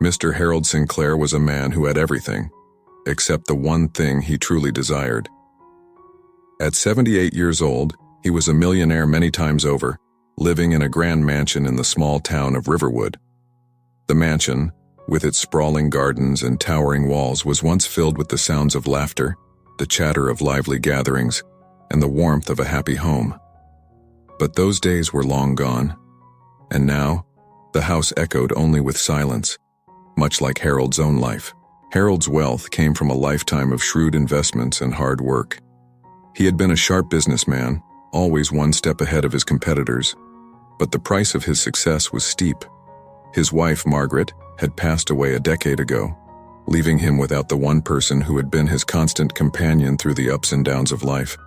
Mr. Harold Sinclair was a man who had everything, except the one thing he truly desired. At 78 years old, he was a millionaire many times over, living in a grand mansion in the small town of Riverwood. The mansion, with its sprawling gardens and towering walls, was once filled with the sounds of laughter, the chatter of lively gatherings, and the warmth of a happy home. But those days were long gone, and now, the house echoed only with silence, much like Harold's own life. Harold's wealth came from a lifetime of shrewd investments and hard work. He had been a sharp businessman, always one step ahead of his competitors, but the price of his success was steep. His wife, Margaret, had passed away a decade ago, leaving him without the one person who had been his constant companion through the ups and downs of life.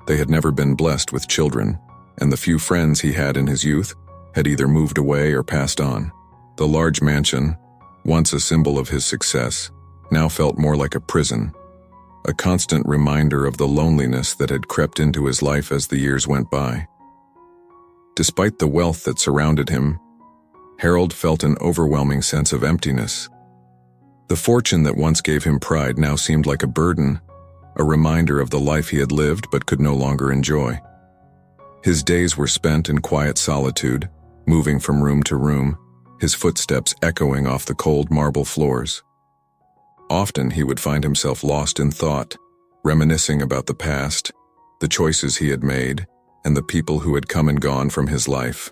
They had never been blessed with children, and the few friends he had in his youth had either moved away or passed on. The large mansion, once a symbol of his success, now felt more like a prison, a constant reminder of the loneliness that had crept into his life as the years went by. Despite the wealth that surrounded him, Harold felt an overwhelming sense of emptiness. The fortune that once gave him pride now seemed like a burden, a reminder of the life he had lived but could no longer enjoy. His days were spent in quiet solitude, moving from room to room, his footsteps echoing off the cold marble floors. Often he would find himself lost in thought, reminiscing about the past, the choices he had made, and the people who had come and gone from his life.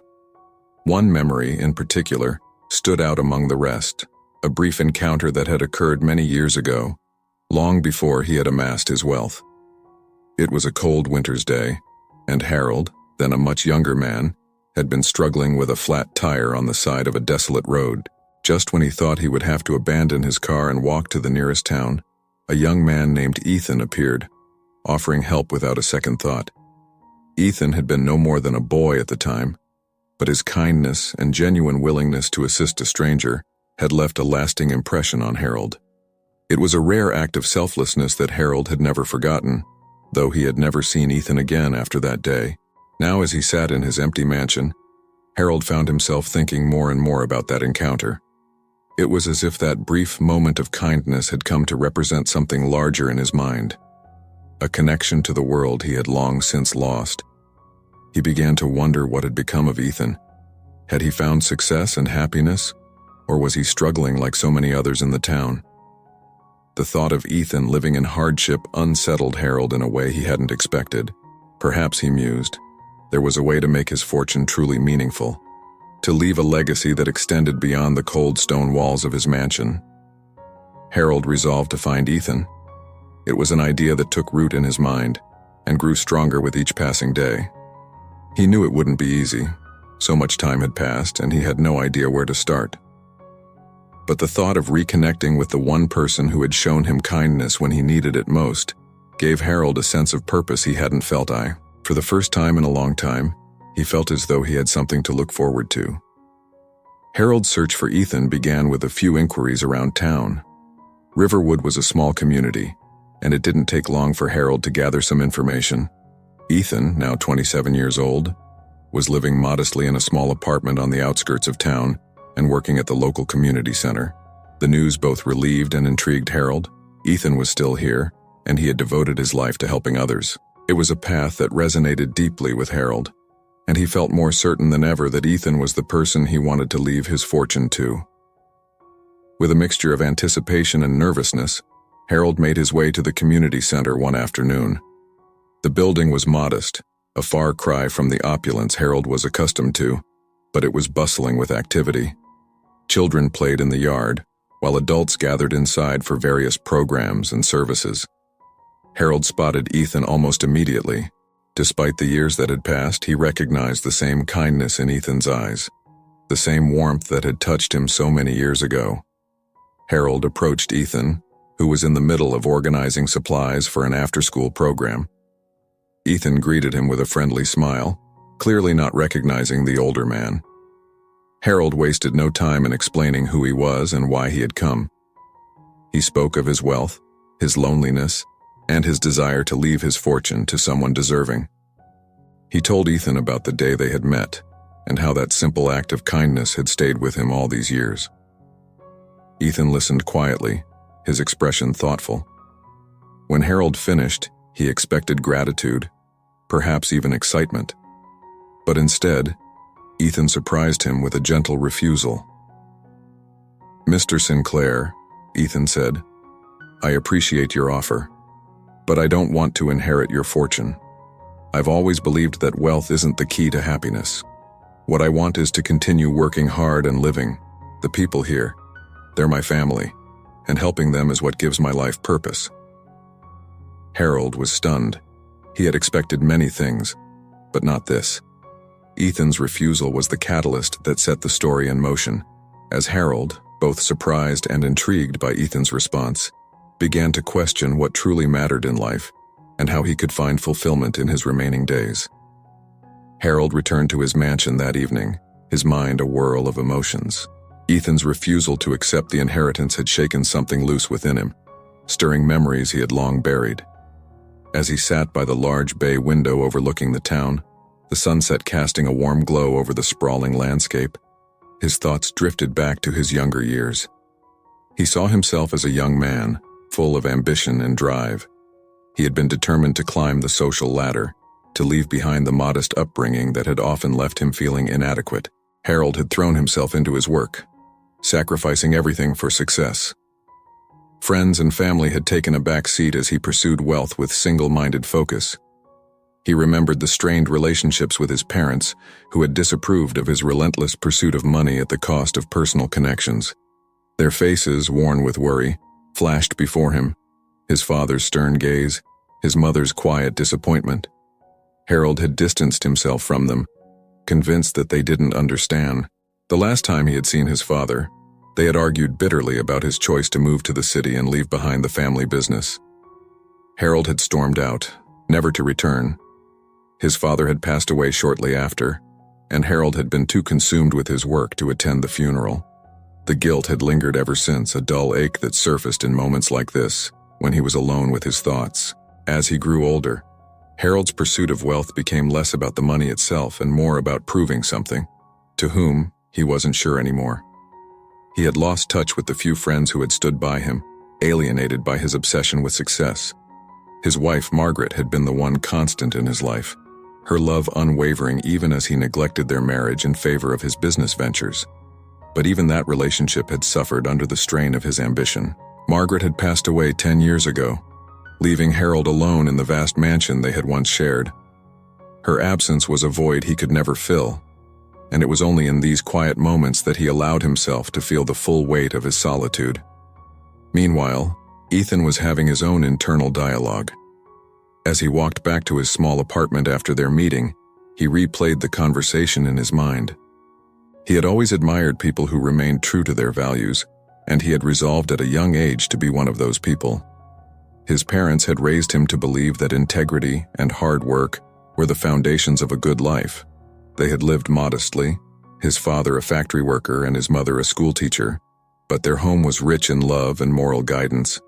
One memory, in particular, stood out among the rest, a brief encounter that had occurred many years ago, long before he had amassed his wealth. It was a cold winter's day, and Harold, then a much younger man, had been struggling with a flat tire on the side of a desolate road. Just when he thought he would have to abandon his car and walk to the nearest town, a young man named Ethan appeared, offering help without a second thought. Ethan had been no more than a boy at the time, but his kindness and genuine willingness to assist a stranger had left a lasting impression on Harold. It was a rare act of selflessness that Harold had never forgotten, though he had never seen Ethan again after that day. Now, as he sat in his empty mansion, Harold found himself thinking more and more about that encounter. It was as if that brief moment of kindness had come to represent something larger in his mind, a connection to the world he had long since lost. He began to wonder what had become of Ethan. Had he found success and happiness, or was he struggling like so many others in the town? The thought of Ethan living in hardship unsettled Harold in a way he hadn't expected. Perhaps, he mused, there was a way to make his fortune truly meaningful, to leave a legacy that extended beyond the cold stone walls of his mansion. Harold resolved to find Ethan. It was an idea that took root in his mind and grew stronger with each passing day. He knew it wouldn't be easy. So much time had passed, and he had no idea where to start. But the thought of reconnecting with the one person who had shown him kindness when he needed it most gave Harold a sense of purpose he hadn't felt. For the first time in a long time, he felt as though he had something to look forward to. Harold's search for Ethan began with a few inquiries around town. Riverwood was a small community, and it didn't take long for Harold to gather some information. Ethan, now 27 years old, was living modestly in a small apartment on the outskirts of town and working at the local community center. The news both relieved and intrigued Harold. Ethan was still here, and he had devoted his life to helping others. It was a path that resonated deeply with Harold, and he felt more certain than ever that Ethan was the person he wanted to leave his fortune to. With a mixture of anticipation and nervousness, Harold made his way to the community center one afternoon. The building was modest, a far cry from the opulence Harold was accustomed to, but it was bustling with activity. Children played in the yard, while adults gathered inside for various programs and services. Harold spotted Ethan almost immediately. Despite the years that had passed, he recognized the same kindness in Ethan's eyes, the same warmth that had touched him so many years ago. Harold approached Ethan, who was in the middle of organizing supplies for an after-school program. Ethan greeted him with a friendly smile, clearly not recognizing the older man. Harold wasted no time in explaining who he was and why he had come. He spoke of his wealth, his loneliness, and his desire to leave his fortune to someone deserving. He told Ethan about the day they had met, and how that simple act of kindness had stayed with him all these years. Ethan listened quietly, his expression thoughtful. When Harold finished, he expected gratitude, perhaps even excitement. But instead, Ethan surprised him with a gentle refusal. "Mr. Sinclair," Ethan said, "I appreciate your offer, but I don't want to inherit your fortune. I've always believed that wealth isn't the key to happiness. What I want is to continue working hard and living. The people here, they're my family, and helping them is what gives my life purpose." Harold was stunned. He had expected many things, but not this. Ethan's refusal was the catalyst that set the story in motion, as Harold, both surprised and intrigued by Ethan's response, began to question what truly mattered in life and how he could find fulfillment in his remaining days. Harold returned to his mansion that evening, his mind a whirl of emotions. Ethan's refusal to accept the inheritance had shaken something loose within him, stirring memories he had long buried. As he sat by the large bay window overlooking the town, the sunset casting a warm glow over the sprawling landscape, his thoughts drifted back to his younger years. He saw himself as a young man, full of ambition and drive. He had been determined to climb the social ladder, to leave behind the modest upbringing that had often left him feeling inadequate. Harold had thrown himself into his work, sacrificing everything for success. Friends and family had taken a back seat as he pursued wealth with single-minded focus. He remembered the strained relationships with his parents, who had disapproved of his relentless pursuit of money at the cost of personal connections. Their faces, worn with worry, flashed before him, his father's stern gaze, his mother's quiet disappointment. Harold had distanced himself from them, convinced that they didn't understand. The last time he had seen his father, they had argued bitterly about his choice to move to the city and leave behind the family business. Harold had stormed out, never to return. His father had passed away shortly after, and Harold had been too consumed with his work to attend the funeral. The guilt had lingered ever since, a dull ache that surfaced in moments like this, when he was alone with his thoughts. As he grew older, Harold's pursuit of wealth became less about the money itself and more about proving something, to whom he wasn't sure anymore. He had lost touch with the few friends who had stood by him, alienated by his obsession with success. His wife, Margaret, had been the one constant in his life, her love unwavering even as he neglected their marriage in favor of his business ventures. But even that relationship had suffered under the strain of his ambition. Margaret had passed away 10 years ago, leaving Harold alone in the vast mansion they had once shared. Her absence was a void he could never fill, and it was only in these quiet moments that he allowed himself to feel the full weight of his solitude. Meanwhile, Ethan was having his own internal dialogue. As he walked back to his small apartment after their meeting, he replayed the conversation in his mind. He had always admired people who remained true to their values, and he had resolved at a young age to be one of those people. His parents had raised him to believe that integrity and hard work were the foundations of a good life. They had lived modestly, his father a factory worker and his mother a schoolteacher, but their home was rich in love and moral guidance.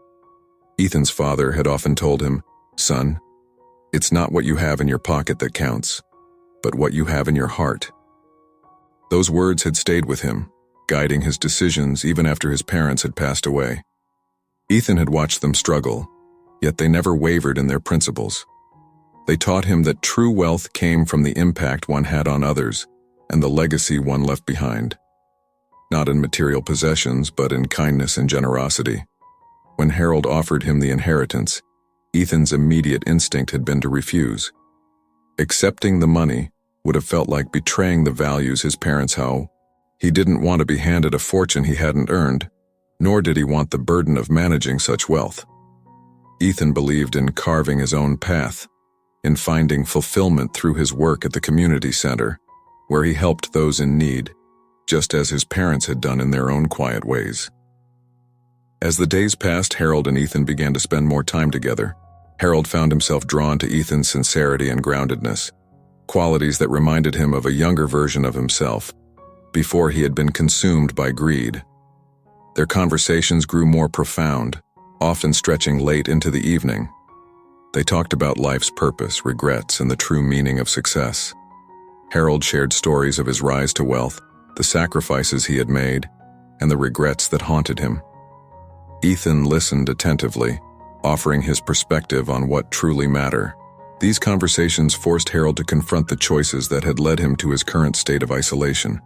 Ethan's father had often told him, "Son, it's not what you have in your pocket that counts, but what you have in your heart." Those words had stayed with him, guiding his decisions even after his parents had passed away. Ethan had watched them struggle, yet they never wavered in their principles. They taught him that true wealth came from the impact one had on others and the legacy one left behind. Not in material possessions, but in kindness and generosity. When Harold offered him the inheritance, Ethan's immediate instinct had been to refuse. Accepting the money would have felt like betraying the values his parents held. He didn't want to be handed a fortune he hadn't earned, nor did he want the burden of managing such wealth. Ethan believed in carving his own path, in finding fulfillment through his work at the community center, where he helped those in need, just as his parents had done in their own quiet ways. As the days passed, Harold and Ethan began to spend more time together. Harold found himself drawn to Ethan's sincerity and groundedness, qualities that reminded him of a younger version of himself, before he had been consumed by greed. Their conversations grew more profound, often stretching late into the evening. They talked about life's purpose, regrets, and the true meaning of success. Harold shared stories of his rise to wealth, the sacrifices he had made, and the regrets that haunted him. Ethan listened attentively, offering his perspective on what truly mattered. These conversations forced Harold to confront the choices that had led him to his current state of isolation.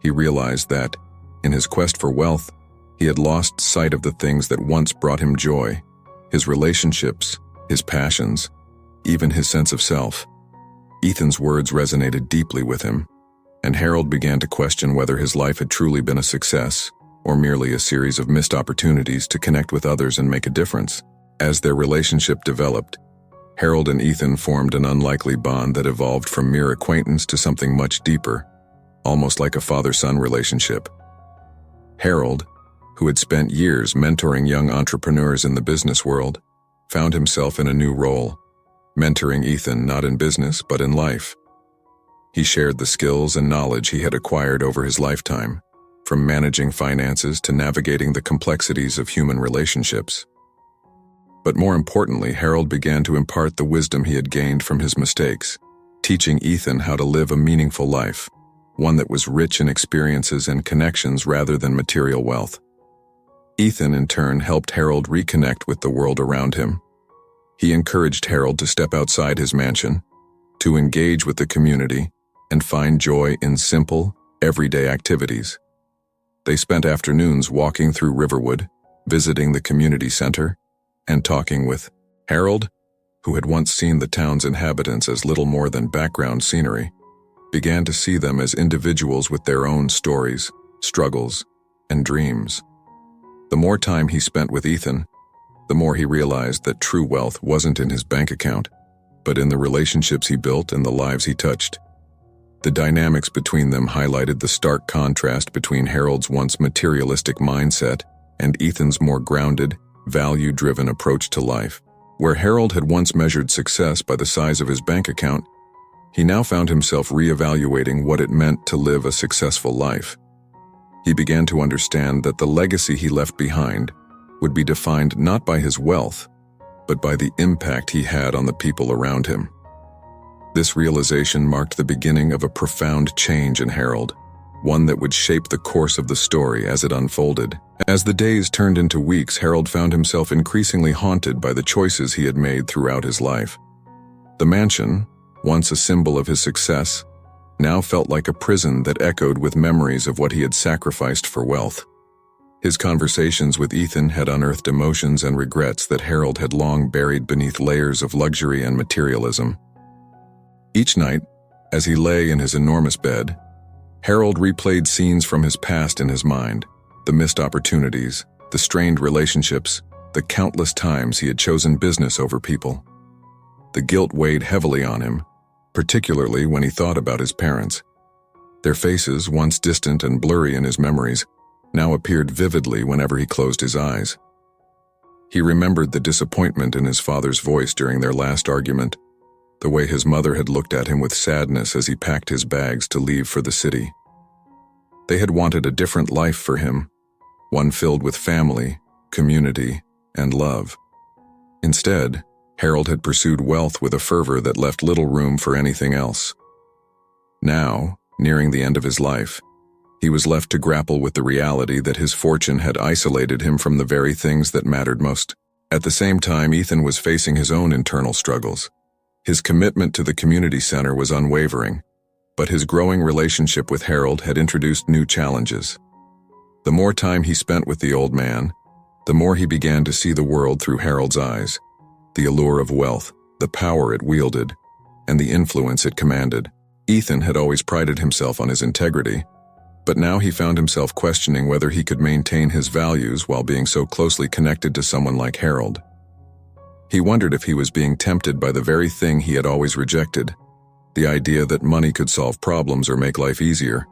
He realized that, in his quest for wealth, he had lost sight of the things that once brought him joy: his relationships, his passions, even his sense of self. Ethan's words resonated deeply with him, and Harold began to question whether his life had truly been a success or merely a series of missed opportunities to connect with others and make a difference. As their relationship developed, Harold and Ethan formed an unlikely bond that evolved from mere acquaintance to something much deeper, almost like a father-son relationship. Harold, who had spent years mentoring young entrepreneurs in the business world, found himself in a new role, mentoring Ethan not in business but in life. He shared the skills and knowledge he had acquired over his lifetime, from managing finances to navigating the complexities of human relationships. But more importantly, Harold began to impart the wisdom he had gained from his mistakes, teaching Ethan how to live a meaningful life, one that was rich in experiences and connections rather than material wealth. Ethan, in turn, helped Harold reconnect with the world around him. He encouraged Harold to step outside his mansion, to engage with the community, and find joy in simple, everyday activities. They spent afternoons walking through Riverwood, visiting the community center, and talking with Harold, who had once seen the town's inhabitants as little more than background scenery, began to see them as individuals with their own stories, struggles, and dreams. The more time he spent with Ethan, the more he realized that true wealth wasn't in his bank account, but in the relationships he built and the lives he touched. The dynamics between them highlighted the stark contrast between Harold's once materialistic mindset and Ethan's more grounded, value-driven approach to life. Where Harold had once measured success by the size of his bank account, he now found himself reevaluating what it meant to live a successful life. He began to understand that the legacy he left behind would be defined not by his wealth, but by the impact he had on the people around him. This realization marked the beginning of a profound change in Harold, one that would shape the course of the story as it unfolded. As the days turned into weeks, Harold found himself increasingly haunted by the choices he had made throughout his life. The mansion, once a symbol of his success, now felt like a prison that echoed with memories of what he had sacrificed for wealth. His conversations with Ethan had unearthed emotions and regrets that Harold had long buried beneath layers of luxury and materialism. Each night, as he lay in his enormous bed, Harold replayed scenes from his past in his mind, the missed opportunities, the strained relationships, the countless times he had chosen business over people. The guilt weighed heavily on him, particularly when he thought about his parents. Their faces, once distant and blurry in his memories, now appeared vividly whenever he closed his eyes. He remembered the disappointment in his father's voice during their last argument, the way his mother had looked at him with sadness as he packed his bags to leave for the city. They had wanted a different life for him, one filled with family, community, and love. Instead, Harold had pursued wealth with a fervor that left little room for anything else. Now, nearing the end of his life, he was left to grapple with the reality that his fortune had isolated him from the very things that mattered most. At the same time, Ethan was facing his own internal struggles. His commitment to the community center was unwavering, but his growing relationship with Harold had introduced new challenges. The more time he spent with the old man, the more he began to see the world through Harold's eyes, the allure of wealth, the power it wielded, and the influence it commanded. Ethan had always prided himself on his integrity, but now he found himself questioning whether he could maintain his values while being so closely connected to someone like Harold. He wondered if he was being tempted by the very thing he had always rejected, the idea that money could solve problems or make life easier.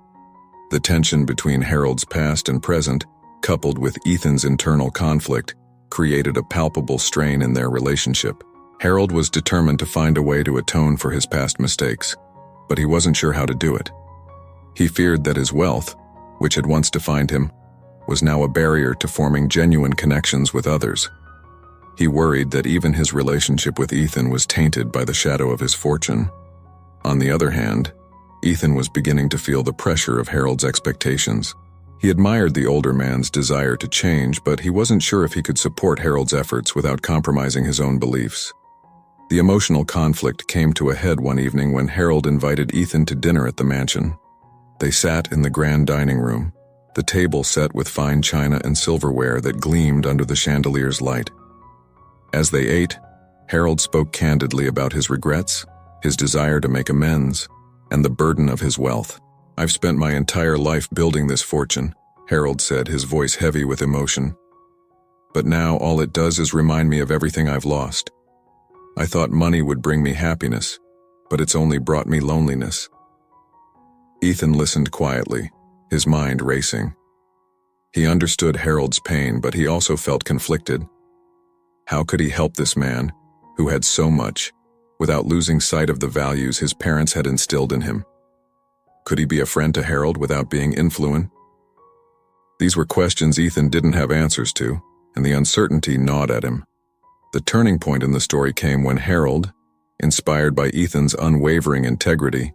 The tension between Harold's past and present, coupled with Ethan's internal conflict, created a palpable strain in their relationship. Harold was determined to find a way to atone for his past mistakes, but he wasn't sure how to do it. He feared that his wealth, which had once defined him, was now a barrier to forming genuine connections with others. He worried that even his relationship with Ethan was tainted by the shadow of his fortune. On the other hand, Ethan was beginning to feel the pressure of Harold's expectations. He admired the older man's desire to change, but he wasn't sure if he could support Harold's efforts without compromising his own beliefs. The emotional conflict came to a head one evening when Harold invited Ethan to dinner at the mansion. They sat in the grand dining room, the table set with fine china and silverware that gleamed under the chandelier's light. As they ate, Harold spoke candidly about his regrets, his desire to make amends, and the burden of his wealth. "I've spent my entire life building this fortune," Harold said, his voice heavy with emotion. "But now all it does is remind me of everything I've lost. I thought money would bring me happiness, but it's only brought me loneliness." Ethan listened quietly, his mind racing. He understood Harold's pain, but he also felt conflicted. How could he help this man, who had so much, without losing sight of the values his parents had instilled in him? Could he be a friend to Harold without being influential? These were questions Ethan didn't have answers to, and the uncertainty gnawed at him. The turning point in the story came when Harold, inspired by Ethan's unwavering integrity,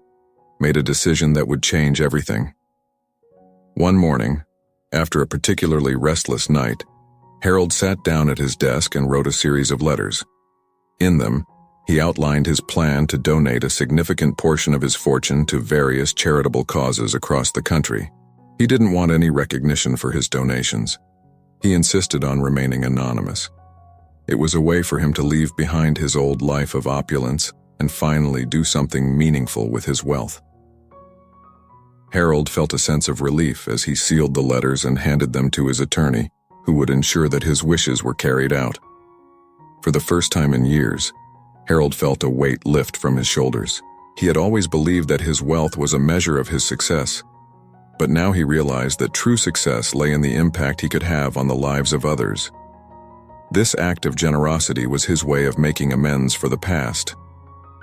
made a decision that would change everything. One morning, after a particularly restless night, Harold sat down at his desk and wrote a series of letters. In them, he outlined his plan to donate a significant portion of his fortune to various charitable causes across the country. He didn't want any recognition for his donations. He insisted on remaining anonymous. It was a way for him to leave behind his old life of opulence and finally do something meaningful with his wealth. Harold felt a sense of relief as he sealed the letters and handed them to his attorney, who would ensure that his wishes were carried out. For the first time in years, Harold felt a weight lift from his shoulders. He had always believed that his wealth was a measure of his success, but now he realized that true success lay in the impact he could have on the lives of others. This act of generosity was his way of making amends for the past,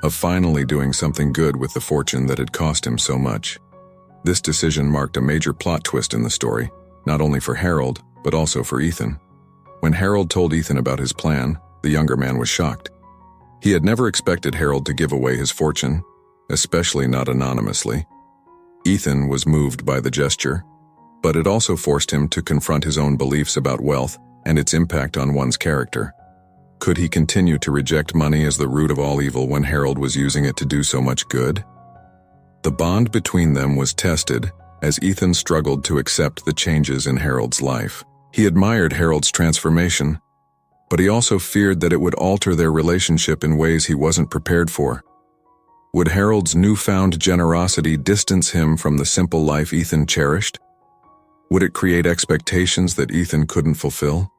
of finally doing something good with the fortune that had cost him so much. This decision marked a major plot twist in the story, not only for Harold, but also for Ethan. When Harold told Ethan about his plan, the younger man was shocked. He had never expected Harold to give away his fortune, especially not anonymously. Ethan was moved by the gesture, but it also forced him to confront his own beliefs about wealth and its impact on one's character. Could he continue to reject money as the root of all evil when Harold was using it to do so much good? The bond between them was tested as Ethan struggled to accept the changes in Harold's life. He admired Harold's transformation, but he also feared that it would alter their relationship in ways he wasn't prepared for. Would Harold's newfound generosity distance him from the simple life Ethan cherished? Would it create expectations that Ethan couldn't fulfill?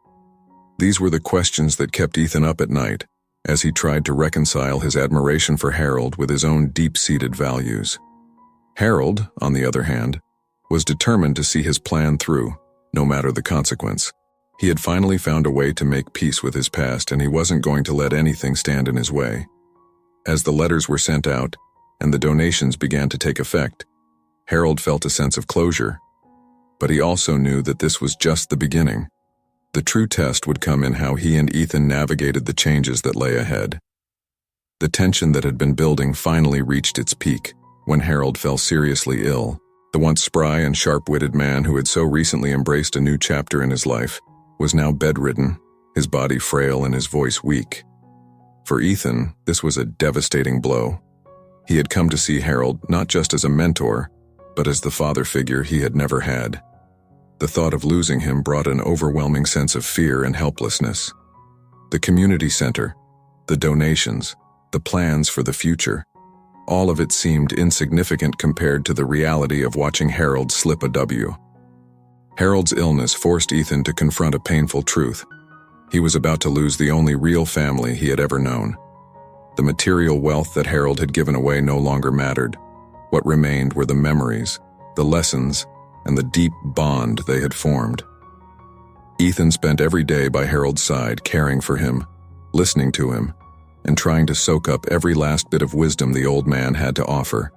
These were the questions that kept Ethan up at night as he tried to reconcile his admiration for Harold with his own deep-seated values. Harold, on the other hand, was determined to see his plan through, no matter the consequence. He had finally found a way to make peace with his past, and he wasn't going to let anything stand in his way. As the letters were sent out and the donations began to take effect, Harold felt a sense of closure, but he also knew that this was just the beginning. The true test would come in how he and Ethan navigated the changes that lay ahead. The tension that had been building finally reached its peak when Harold fell seriously ill. The once spry and sharp-witted man who had so recently embraced a new chapter in his life was now bedridden, his body frail and his voice weak. For Ethan, this was a devastating blow. He had come to see Harold not just as a mentor, but as the father figure he had never had. The thought of losing him brought an overwhelming sense of fear and helplessness. The community center, the donations, the plans for the future, all of it seemed insignificant compared to the reality of watching Harold slip a W. Harold's illness forced Ethan to confront a painful truth. He was about to lose the only real family he had ever known. The material wealth that Harold had given away no longer mattered. What remained were the memories, the lessons, and the deep bond they had formed. Ethan spent every day by Harold's side, caring for him, listening to him, and trying to soak up every last bit of wisdom the old man had to offer.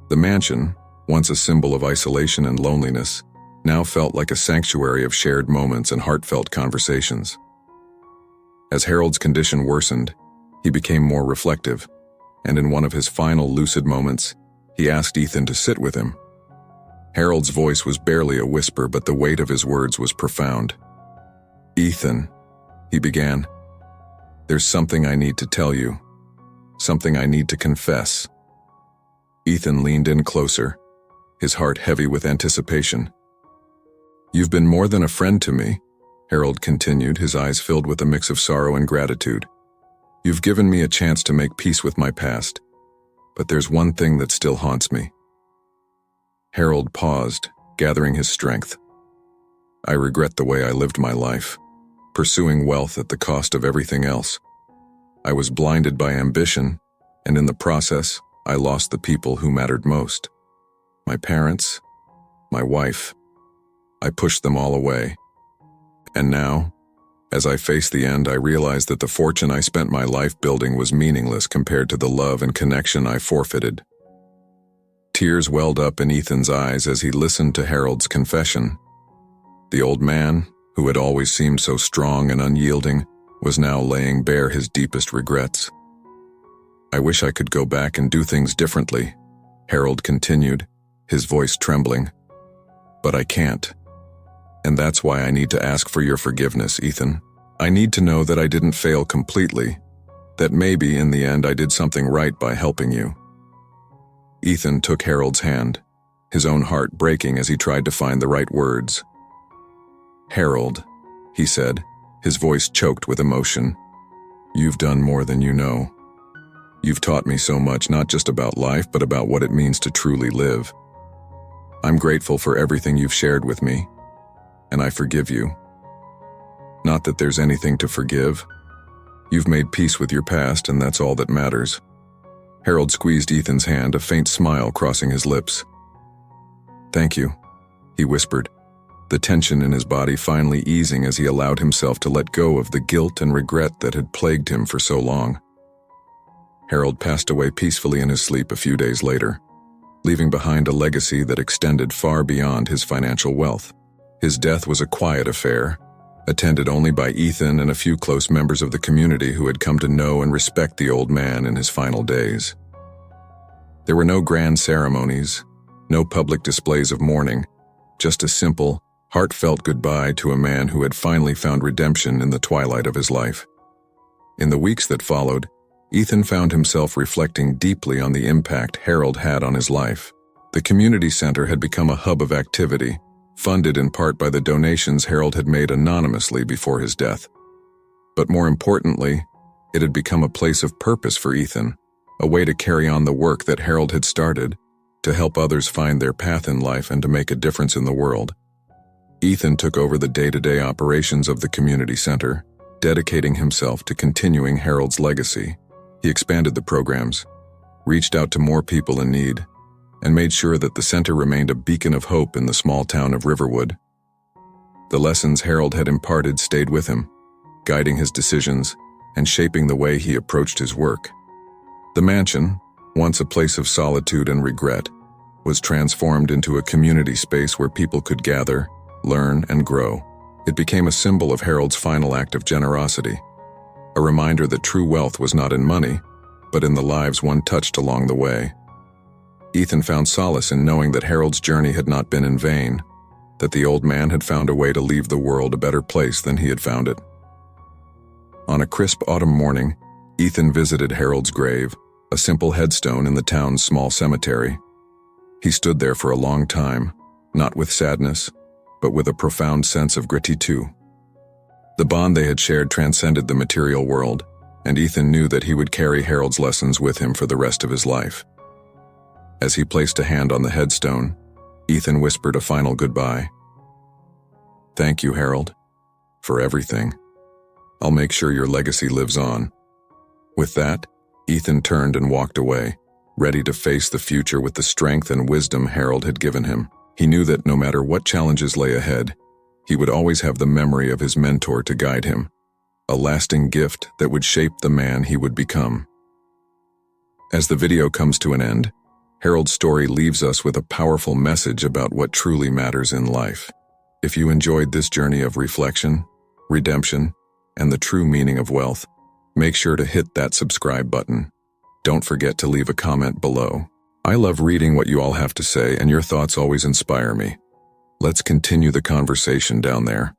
The mansion, once a symbol of isolation and loneliness, now felt like a sanctuary of shared moments and heartfelt conversations. As Harold's condition worsened, he became more reflective, and in one of his final lucid moments, he asked Ethan to sit with him. Harold's voice was barely a whisper, but the weight of his words was profound. "Ethan," he began, "there's something I need to tell you. Something I need to confess." Ethan leaned in closer, his heart heavy with anticipation. "You've been more than a friend to me," Harold continued, his eyes filled with a mix of sorrow and gratitude. "You've given me a chance to make peace with my past, but there's one thing that still haunts me." Harold paused, gathering his strength. "I regret the way I lived my life, pursuing wealth at the cost of everything else. I was blinded by ambition, and in the process, I lost the people who mattered most. My parents, my wife. I pushed them all away. And now, as I face the end, I realize that the fortune I spent my life building was meaningless compared to the love and connection I forfeited." Tears welled up in Ethan's eyes as he listened to Harold's confession. The old man, who had always seemed so strong and unyielding, was now laying bare his deepest regrets. "I wish I could go back and do things differently," Harold continued, his voice trembling. "But I can't. And that's why I need to ask for your forgiveness, Ethan. I need to know that I didn't fail completely, that maybe in the end I did something right by helping you." Ethan took Harold's hand, his own heart breaking as he tried to find the right words. "Harold," he said, his voice choked with emotion, "you've done more than you know. You've taught me so much, not just about life, but about what it means to truly live. I'm grateful for everything you've shared with me, and I forgive you. Not that there's anything to forgive. You've made peace with your past, and that's all that matters." Harold squeezed Ethan's hand, a faint smile crossing his lips. "Thank you," he whispered, the tension in his body finally easing as he allowed himself to let go of the guilt and regret that had plagued him for so long. Harold passed away peacefully in his sleep a few days later, leaving behind a legacy that extended far beyond his financial wealth. His death was a quiet affair, attended only by Ethan and a few close members of the community who had come to know and respect the old man in his final days. There were no grand ceremonies, no public displays of mourning, just a simple, heartfelt goodbye to a man who had finally found redemption in the twilight of his life. In the weeks that followed, Ethan found himself reflecting deeply on the impact Harold had on his life. The community center had become a hub of activity, funded in part by the donations Harold had made anonymously before his death. But more importantly, it had become a place of purpose for Ethan, a way to carry on the work that Harold had started, to help others find their path in life and to make a difference in the world. Ethan took over the day-to-day operations of the community center, dedicating himself to continuing Harold's legacy. He expanded the programs, reached out to more people in need, and made sure that the center remained a beacon of hope in the small town of Riverwood. The lessons Harold had imparted stayed with him, guiding his decisions and shaping the way he approached his work. The mansion, once a place of solitude and regret, was transformed into a community space where people could gather, learn, and grow. It became a symbol of Harold's final act of generosity, a reminder that true wealth was not in money, but in the lives one touched along the way. Ethan found solace in knowing that Harold's journey had not been in vain, that the old man had found a way to leave the world a better place than he had found it. On a crisp autumn morning, Ethan visited Harold's grave, a simple headstone in the town's small cemetery. He stood there for a long time, not with sadness, but with a profound sense of gratitude. The bond they had shared transcended the material world, and Ethan knew that he would carry Harold's lessons with him for the rest of his life. As he placed a hand on the headstone, Ethan whispered a final goodbye. "Thank you, Harold, for everything. I'll make sure your legacy lives on." With that, Ethan turned and walked away, ready to face the future with the strength and wisdom Harold had given him. He knew that no matter what challenges lay ahead, he would always have the memory of his mentor to guide him, a lasting gift that would shape the man he would become. As the video comes to an end, Harold's story leaves us with a powerful message about what truly matters in life. If you enjoyed this journey of reflection, redemption, and the true meaning of wealth, make sure to hit that subscribe button. Don't forget to leave a comment below. I love reading what you all have to say, and your thoughts always inspire me. Let's continue the conversation down there.